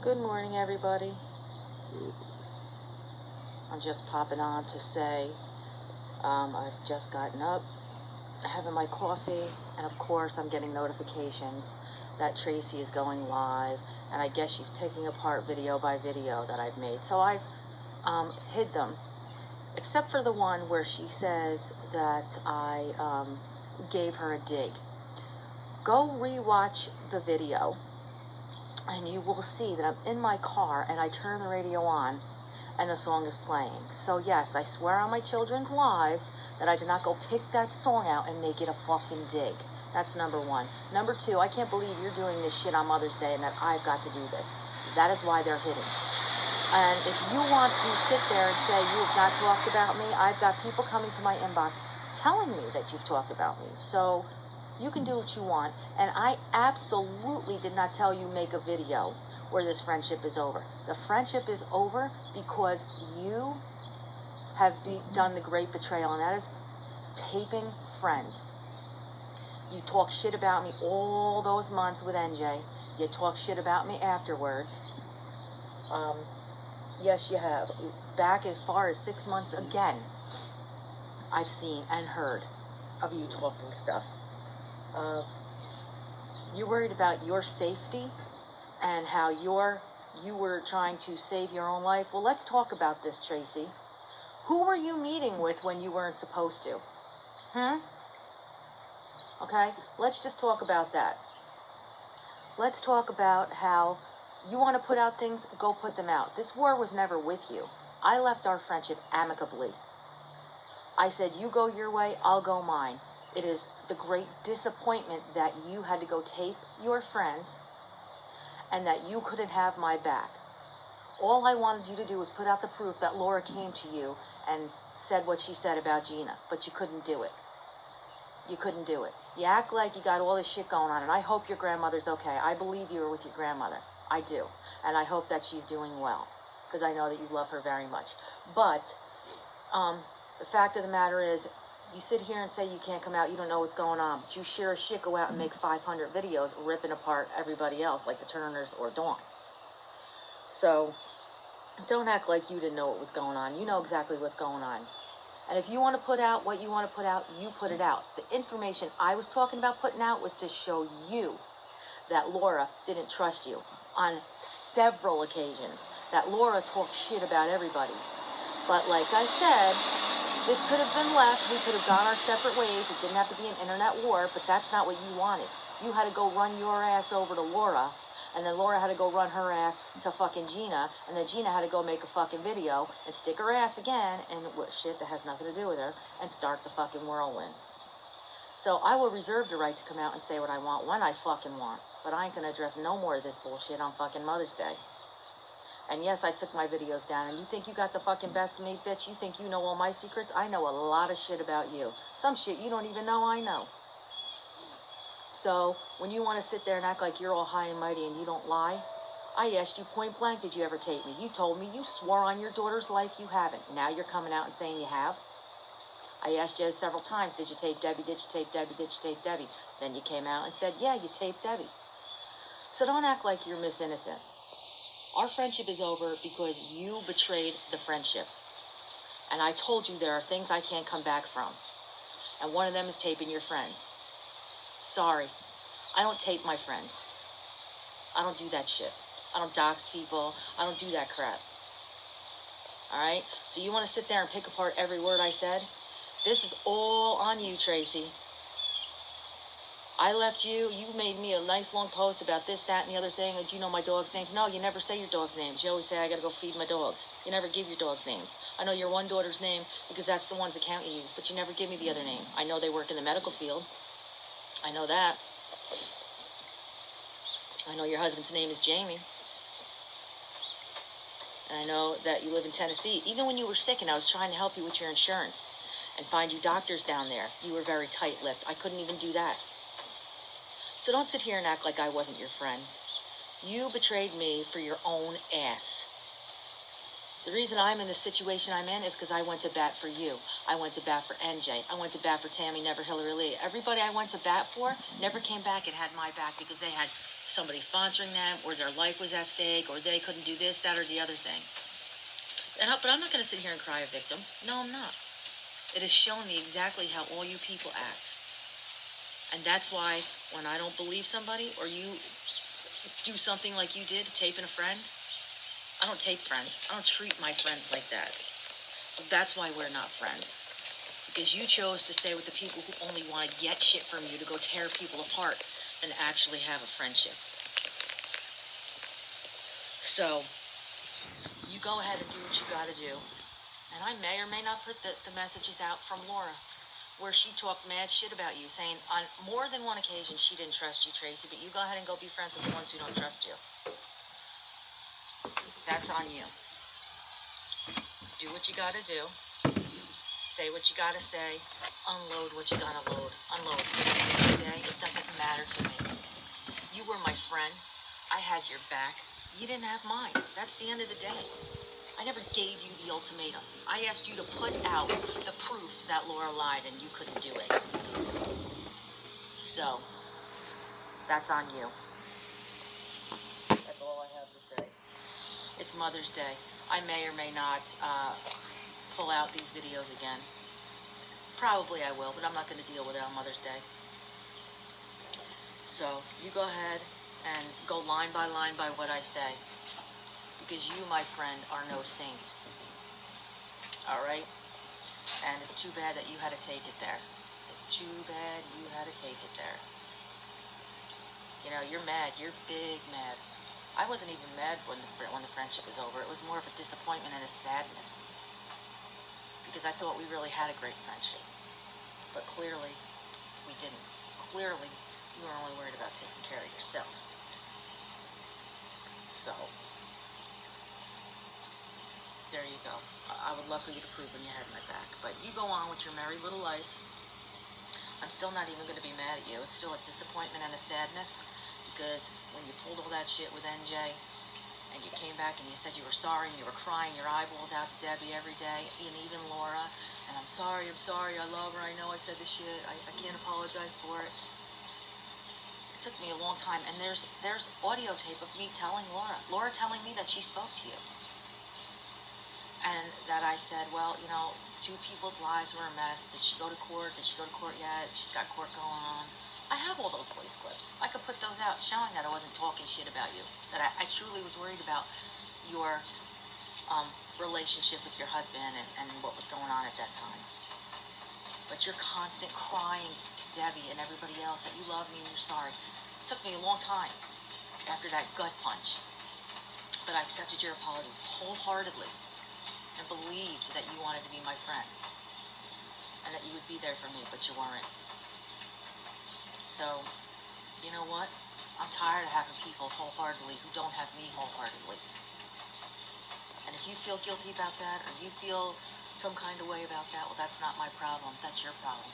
Good morning, everybody. I'm just popping on to say I've just gotten up, having my coffee, and of course I'm getting notifications that Tracie is going live, and I guess she's picking apart video by video that I've made. So I've hid them, except for the one where she says that I gave her a dig. Go rewatch the video, and you will see that I'm in my car and I turn the radio on and the song is playing. So yes, I swear on my children's lives that I did not go pick that song out and make it a fucking dig. That's number one. Number two, I can't believe you're doing this shit on Mother's Day and that I've got to do this. That is why they're hidden. And if you want to sit there and say you have not talked about me, I've got people coming to my inbox telling me that you've talked about me. So you can do what you want. And I absolutely did not tell you make a video where this friendship is over. The friendship is over because you have done the great betrayal, and that is taping friends. You talk shit about me all those months with NJ. You talk shit about me afterwards. Yes, you have. Back as far as 6 months again, I've seen and heard of you talking stuff. You're worried about your safety and how you were trying to save your own life. Well, let's talk about this, Tracie. Who were you meeting with when you weren't supposed to? Okay, let's just talk about that. Let's talk about how you want to put out things, go put them out. This war was never with you. I left our friendship amicably. I said, you go your way, I'll go mine. It is the great disappointment that you had to go tape your friends and that you couldn't have my back. All I wanted you to do was put out the proof that Laura came to you and said what she said about Gina, but you couldn't do it. You couldn't do it. You act like you got all this shit going on, and I hope your grandmother's okay. I believe you were with your grandmother. I do. And I hope that she's doing well, because I know that you love her very much. But the fact of the matter is, you sit here and say you can't come out, you don't know what's going on, but you sure as shit go out and make 500 videos ripping apart everybody else, like the Turners or Dawn. So, don't act like you didn't know what was going on. You know exactly what's going on. And if you want to put out what you want to put out, you put it out. The information I was talking about putting out was to show you that Laura didn't trust you on several occasions. That Laura talked shit about everybody. But like I said, this could have been left. We could have gone our separate ways. It didn't have to be an internet war, but that's not what you wanted. You had to go run your ass over to Laura, and then Laura had to go run her ass to fucking Gina, and then Gina had to go make a fucking video and stick her ass again and shit that has nothing to do with her and start the fucking whirlwind. So I will reserve the right to come out and say what I want when I fucking want, but I ain't gonna address no more of this bullshit on fucking Mother's Day. And yes, I took my videos down. And you think you got the fucking best of me, bitch? You think you know all my secrets? I know a lot of shit about you. Some shit you don't even know I know. So, when you want to sit there and act like you're all high and mighty and you don't lie, I asked you point blank, did you ever tape me? You told me you swore on your daughter's life you haven't. Now you're coming out and saying you have. I asked you several times, did you tape Debbie? Did you tape Debbie? Did you tape Debbie? Then you came out and said, yeah, you taped Debbie. So don't act like you're Miss Innocent. Our friendship is over because you betrayed the friendship. And I told you there are things I can't come back from. And one of them is taping your friends. Sorry. I don't tape my friends. I don't do that shit. I don't dox people. I don't do that crap. Alright? So you want to sit there and pick apart every word I said? This is all on you, Tracie. I left you made me a nice long post about this, that, and the other thing. Do you know my dog's names? No, you never say your dog's names. You always say, I gotta go feed my dogs. You never give your dog's names. I know your one daughter's name because that's the one's account you use, but you never give me the other name. I know they work in the medical field. I know that. I know your husband's name is Jamie. And I know that you live in Tennessee. Even when you were sick and I was trying to help you with your insurance and find you doctors down there, you were very tight-lipped. I couldn't even do that. So don't sit here and act like I wasn't your friend. You betrayed me for your own ass. The reason I'm in the situation I'm in is because I went to bat for you. I went to bat for NJ. I went to bat for Tammy, never Hillary Lee. Everybody I went to bat for never came back and had my back because they had somebody sponsoring them, or their life was at stake, or they couldn't do this, that, or the other thing. But I'm not going to sit here and cry a victim. No, I'm not. It has shown me exactly how all you people act. And that's why when I don't believe somebody, or you do something like you did, taping a friend, I don't tape friends. I don't treat my friends like that. So that's why we're not friends. Because you chose to stay with the people who only want to get shit from you, to go tear people apart, and actually have a friendship. So, you go ahead and do what you gotta do. And I may or may not put the messages out from Laura, where she talked mad shit about you, saying on more than one occasion she didn't trust you, Tracie, but you go ahead and go be friends with the ones who don't trust you. That's on you. Do what you gotta do. Say what you gotta say. Unload what you gotta load. Unload. Today, it doesn't matter to me. You were my friend. I had your back. You didn't have mine. That's the end of the day. I never gave you the ultimatum. I asked you to put out the proof that Laura lied, and you couldn't do it. So, that's on you. That's all I have to say. It's Mother's Day. I may or may not pull out these videos again. Probably I will, but I'm not going to deal with it on Mother's Day. So, you go ahead and go line by what I say. Because you, my friend, are no saint. Alright? And it's too bad that you had to take it there. It's too bad you had to take it there. You know, you're mad. You're big mad. I wasn't even mad when the friendship was over. It was more of a disappointment and a sadness. Because I thought we really had a great friendship. But clearly, we didn't. Clearly, you were only worried about taking care of yourself. So, there you go. I would love for you to prove when you had my back. But you go on with your merry little life. I'm still not even going to be mad at you. It's still a disappointment and a sadness. Because when you pulled all that shit with NJ, and you came back and you said you were sorry, and you were crying your eyeballs out to Debbie every day, and even Laura, and I'm sorry, I love her, I know I said the shit, I can't apologize for it. It took me a long time, and there's audio tape of me telling Laura telling me that she spoke to you. And that I said, well, you know, two people's lives were a mess. Did she go to court? Did she go to court yet? She's got court going on. I have all those voice clips. I could put those out showing that I wasn't talking shit about you. That I truly was worried about your relationship with your husband and what was going on at that time. But your constant crying to Debbie and everybody else that you love me and you're sorry. It took me a long time after that gut punch. But I accepted your apology wholeheartedly. And believed that you wanted to be my friend. And that you would be there for me, but you weren't. So, you know what? I'm tired of having people wholeheartedly who don't have me wholeheartedly. And if you feel guilty about that, or you feel some kind of way about that, well, that's not my problem. That's your problem.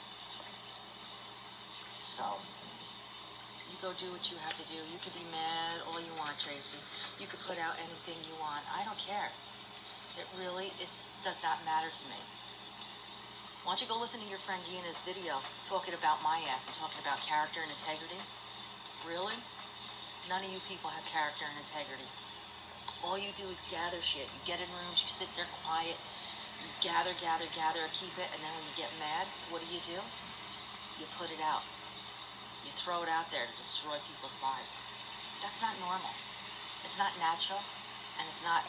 So, you go do what you have to do. You can be mad all you want, Tracie. You can put out anything you want. I don't care. It really does not matter to me. Why don't you go listen to your friend Gina's video talking about my ass and talking about character and integrity? Really? None of you people have character and integrity. All you do is gather shit. You get in rooms, you sit there quiet, you gather, keep it, and then when you get mad, what do? You put it out. You throw it out there to destroy people's lives. That's not normal. It's not natural, and it's not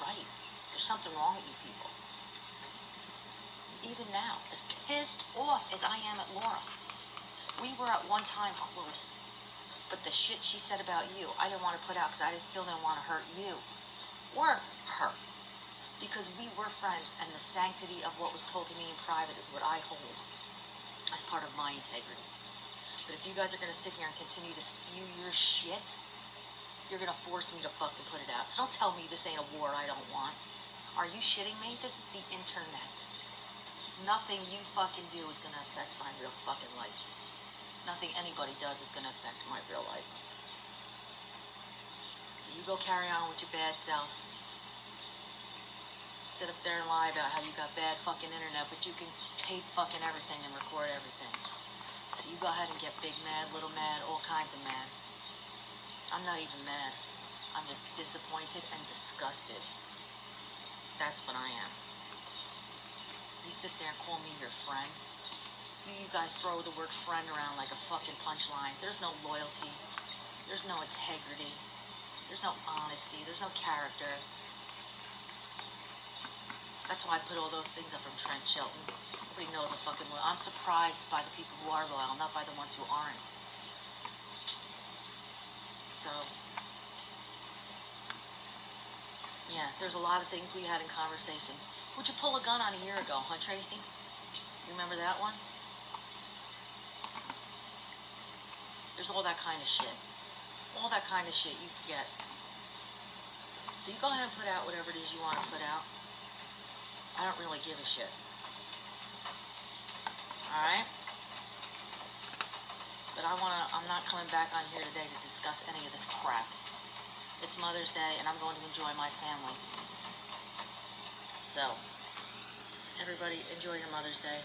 right. There's something wrong with you people. Even now, as pissed off as I am at Laura, we were at one time close. But the shit she said about you, I didn't want to put out because I still didn't want to hurt you. Or her. Because we were friends, and the sanctity of what was told to me in private is what I hold as part of my integrity. But if you guys are going to sit here and continue to spew your shit, you're going to force me to fucking put it out. So don't tell me this ain't a war I don't want. Are you shitting me? This is the internet. Nothing you fucking do is going to affect my real fucking life. Nothing anybody does is going to affect my real life. So you go carry on with your bad self. Sit up there and lie about how you got bad fucking internet, but you can tape fucking everything and record everything. So you go ahead and get big mad, little mad, all kinds of mad. I'm not even mad. I'm just disappointed and disgusted. That's what I am. You sit there and call me your friend. You guys throw the word friend around like a fucking punchline. There's no loyalty. There's no integrity. There's no honesty. There's no character. That's why I put all those things up from Trent Shelton. Nobody knows a fucking loyal. I'm surprised by the people who are loyal, not by the ones who aren't. So, yeah, there's a lot of things we had in conversation. Would you pull a gun on a year ago, huh, Tracy? You remember that one? There's all that kind of shit. All that kind of shit you forget. So you go ahead and put out whatever it is you want to put out. I don't really give a shit. Alright? But I'm not coming back on here today to discuss any of this crap. It's Mother's Day and I'm going to enjoy my family. So, everybody enjoy your Mother's Day.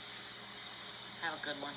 Have a good one.